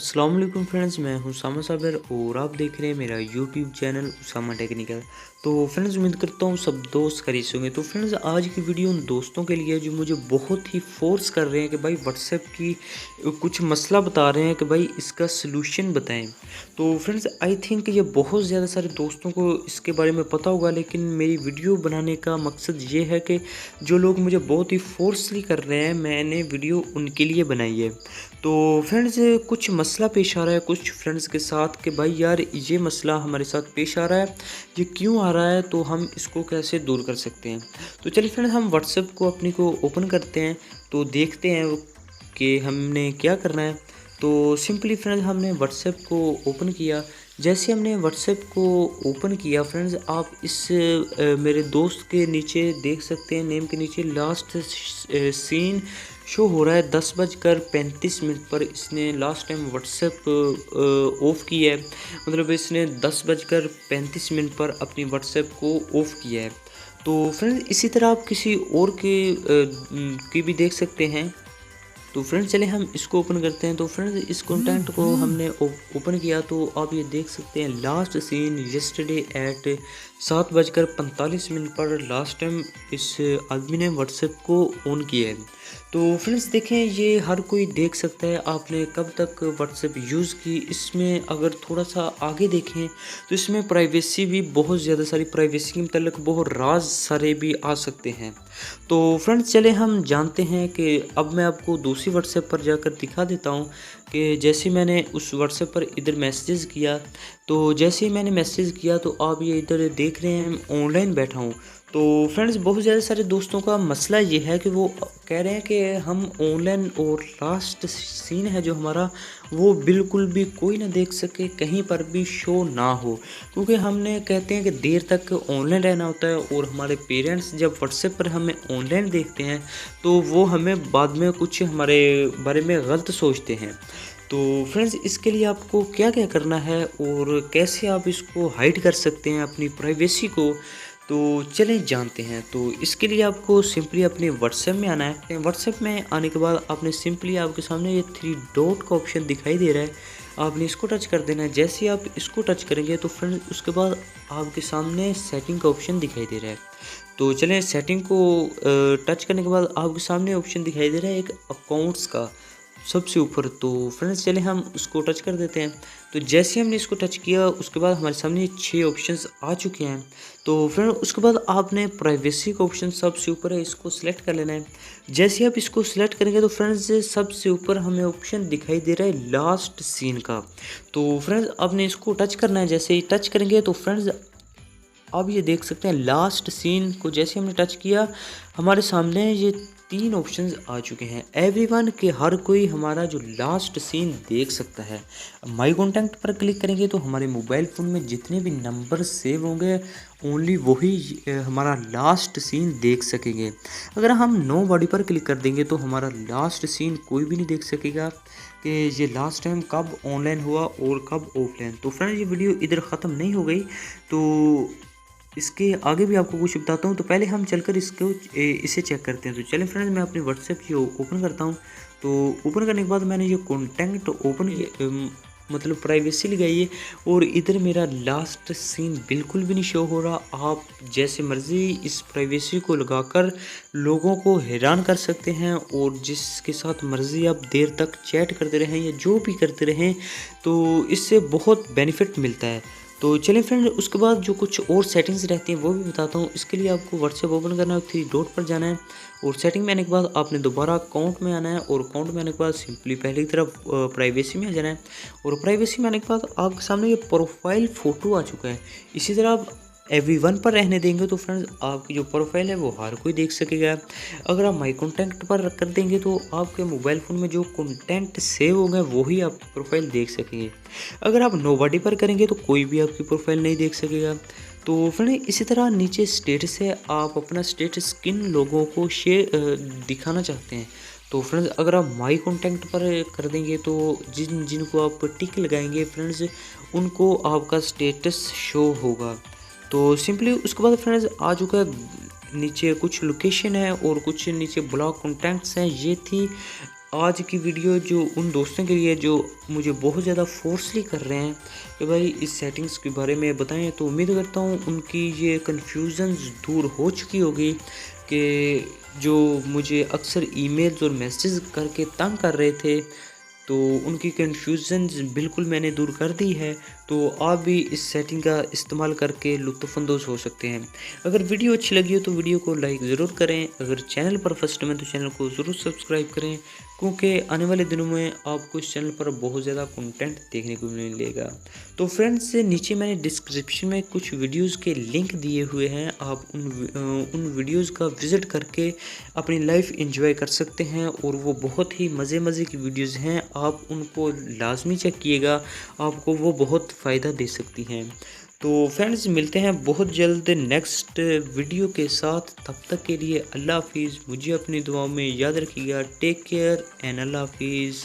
अस्सलाम वालेकुम फ्रेंड्स, मैं हूं उसामा साबिर और आप देख रहे हैं मेरा यूट्यूब चैनल उसामा टेक्निकल। तो फ्रेंड्स उम्मीद करता हूं सब दोस्त खरीद होंगे। तो फ्रेंड्स आज की वीडियो उन दोस्तों के लिए जो मुझे बहुत ही फोर्स कर रहे हैं कि भाई व्हाट्सएप की कुछ मसला बता रहे हैं कि भाई इसका सलूशन बताएं। तो फ्रेंड्स आई थिंक ये बहुत ज़्यादा सारे दोस्तों को इसके बारे में पता होगा, लेकिन मेरी वीडियो बनाने का मकसद ये है कि जो लोग मुझे बहुत ही फोर्सली कर रहे हैं मैंने वीडियो उनके लिए बनाई है। तो फ्रेंड्स कुछ मसला पेश आ रहा है कुछ फ्रेंड्स के साथ कि भाई यार ये मसला हमारे साथ पेश आ रहा है, ये क्यों आ रहा है, तो हम इसको कैसे दूर कर सकते हैं। तो चलिए फ्रेंड्स हम व्हाट्सएप को अपनी को ओपन करते हैं, तो देखते हैं कि हमने क्या करना है। तो सिंपली फ्रेंड्स हमने व्हाट्सएप को ओपन किया। जैसे हमने व्हाट्सएप को ओपन किया फ्रेंड्स आप इस मेरे दोस्त के नीचे देख सकते हैं, नेम के नीचे लास्ट सीन शो हो रहा है 10:35 पर। इसने लास्ट टाइम व्हाट्सएप ऑफ़ किया है, मतलब इसने 10:35 पर अपनी व्हाट्सएप को ऑफ़ किया है। तो फ्रेंड्स इसी तरह आप किसी और की भी देख सकते हैं। तो फ्रेंड्स चले हम इसको ओपन करते हैं। तो फ्रेंड्स इस कंटेंट को हमने ओपन किया तो आप ये देख सकते हैं लास्ट सीन यस्टरडे एट 7:45 पर लास्ट टाइम इस आदमी ने व्हाट्सएप को ऑन किया है। तो फ्रेंड्स देखें ये हर कोई देख सकता है आपने कब तक व्हाट्सएप यूज़ की। इसमें अगर थोड़ा सा आगे देखें तो इसमें प्राइवेसी भी बहुत ज़्यादा सारी, प्राइवेसी के मतलब बहुत राज सारे भी आ सकते हैं। तो फ्रेंड्स चले हम जानते हैं कि अब मैं आपको दूसरी व्हाट्सएप पर जाकर दिखा देता हूं कि जैसे मैंने उस व्हाट्सएप पर इधर मैसेज किया, तो जैसे ही मैंने मैसेज किया तो आप ये इधर देख रहे हैं ऑनलाइन बैठा हूं। तो फ्रेंड्स बहुत ज़्यादा सारे दोस्तों का मसला ये है कि वो कह रहे हैं कि हम ऑनलाइन और लास्ट सीन है जो हमारा वो बिल्कुल भी कोई ना देख सके, कहीं पर भी शो ना हो, क्योंकि हमने कहते हैं कि देर तक ऑनलाइन रहना होता है और हमारे पेरेंट्स जब व्हाट्सएप पर हमें ऑनलाइन देखते हैं तो वो हमें बाद में कुछ हमारे बारे में गलत सोचते हैं। तो फ्रेंड्स इसके लिए आपको क्या क्या करना है और कैसे आप इसको हाइड कर सकते हैं अपनी प्राइवेसी को, तो चलें जानते हैं। तो इसके लिए आपको सिंपली अपने व्हाट्सएप में आना है। व्हाट्सएप में आने के बाद आपने सिंपली आपके सामने ये 3 डॉट का ऑप्शन दिखाई दे रहा है, आपने इसको टच कर देना है। जैसे ही आप इसको टच करेंगे तो फ्रेंड्स उसके बाद आपके सामने सेटिंग का ऑप्शन दिखाई दे रहा है। तो चलें सेटिंग को टच करने के बाद आपके सामने ऑप्शन दिखाई दे रहा है एक अकाउंट्स का सबसे ऊपर। तो फ्रेंड्स चले हम उसको टच कर देते हैं। तो जैसे हमने इसको टच किया उसके बाद हमारे सामने 6 ऑप्शंस आ चुके हैं। तो फ्रेंड उसके बाद आपने प्राइवेसी का ऑप्शन सबसे ऊपर है, इसको सिलेक्ट कर लेना है। जैसे आप इसको सिलेक्ट करेंगे तो फ्रेंड्स सबसे ऊपर हमें ऑप्शन दिखाई दे रहा है लास्ट सीन का। तो फ्रेंड्स आपने इसको टच करना है। जैसे ही टच करेंगे तो फ्रेंड्स अब ये देख सकते हैं लास्ट सीन को जैसे हमने टच किया हमारे सामने ये 3 ऑप्शंस आ चुके हैं एवरीवन के, हर कोई हमारा जो लास्ट सीन देख सकता है। माई कॉन्टैक्ट पर क्लिक करेंगे तो हमारे मोबाइल फ़ोन में जितने भी नंबर सेव होंगे ओनली वही हमारा लास्ट सीन देख सकेंगे। अगर हम नो बॉडी पर क्लिक कर देंगे तो हमारा लास्ट सीन कोई भी नहीं देख सकेगा कि ये लास्ट टाइम कब ऑनलाइन हुआ और कब ऑफलाइन। तो फ्रेंड्स ये वीडियो इधर ख़त्म नहीं हो गई, तो इसके आगे भी आपको कुछ बताता हूँ। तो पहले हम चलकर इसे चेक करते हैं। तो चलें फ्रेंड्स मैं अपनी व्हाट्सएप की ओपन करता हूँ। तो ओपन करने के बाद मैंने ये कॉन्टैक्ट ओपन किया, मतलब प्राइवेसी लगाई है और इधर मेरा लास्ट सीन बिल्कुल भी नहीं शो हो रहा। आप जैसे मर्ज़ी इस प्राइवेसी को लगाकर लोगों को हैरान कर सकते हैं और जिसके साथ मर्ज़ी आप देर तक चैट करते रहें या जो भी करते रहें, तो इससे बहुत बेनिफिट मिलता है। तो चलिए फ्रेंड उसके बाद जो कुछ और सेटिंग्स रहती हैं वो भी बताता हूँ। इसके लिए आपको व्हाट्सएप ओपन करना है, 3 डॉट पर जाना है और सेटिंग में आने के बाद आपने दोबारा अकाउंट में आना है और अकाउंट में आने के बाद सिंपली पहले की तरफ प्राइवेसी में आ जाना है और प्राइवेसी में आने के बाद आपके सामने ये प्रोफाइल फ़ोटो आ चुका है। इसी तरह आप एवरीवन पर रहने देंगे तो फ्रेंड्स आपकी जो प्रोफाइल है वो हर कोई देख सकेगा। अगर आप माई कॉन्टैक्ट पर कर देंगे तो आपके मोबाइल फ़ोन में जो कंटेंट सेव होगा वही आप प्रोफाइल देख सकेंगे। अगर आप नोबडी पर करेंगे तो कोई भी आपकी प्रोफाइल नहीं देख सकेगा। तो फ्रेंड इसी तरह नीचे स्टेटस है, आप अपना स्टेटस किन लोगों को दिखाना चाहते हैं। तो फ्रेंड्स अगर आप माई कॉन्टैक्ट पर कर देंगे तो जिनको आप टिक लगाएंगे फ्रेंड्स उनको आपका स्टेटस शो होगा। तो सिंपली उसके बाद फ्रेंड्स आ चुका है नीचे कुछ लोकेशन है और कुछ नीचे ब्लॉक कॉन्टैक्ट्स हैं। ये थी आज की वीडियो जो उन दोस्तों के लिए जो मुझे बहुत ज़्यादा फोर्सली कर रहे हैं कि भाई इस सेटिंग्स के बारे में बताएं, तो उम्मीद करता हूँ उनकी ये कन्फ्यूज़न्स दूर हो चुकी होगी कि जो मुझे अक्सर ईमेल्स और मैसेज करके तंग कर रहे थे, तो उनकी कन्फ्यूज़न्स बिल्कुल मैंने दूर कर दी है। तो आप भी इस सेटिंग का इस्तेमाल करके लुत्फ़अंदोज़ हो सकते हैं। अगर वीडियो अच्छी लगी हो तो वीडियो को लाइक ज़रूर करें। अगर चैनल पर फर्स्ट टाइम है तो चैनल को ज़रूर सब्सक्राइब करें, क्योंकि आने वाले दिनों में आपको इस चैनल पर बहुत ज़्यादा कंटेंट देखने को मिलेगा। तो फ्रेंड्स, नीचे मैंने डिस्क्रिप्शन में कुछ वीडियोस के लिंक दिए हुए हैं, आप उन वीडियोस का विज़िट करके अपनी लाइफ एंजॉय कर सकते हैं, और वो बहुत ही मज़े की वीडियोस हैं। आप उनको लाजमी चेक कीजिएगा, आपको वो बहुत फ़ायदा दे सकती हैं। तो फ्रेंड्स, मिलते हैं बहुत जल्द नेक्स्ट वीडियो के साथ। तब तक के लिए अल्लाह हाफिज़। मुझे अपनी दुआओं में याद रखिएगा। टेक केयर एंड अल्लाह हाफिज़।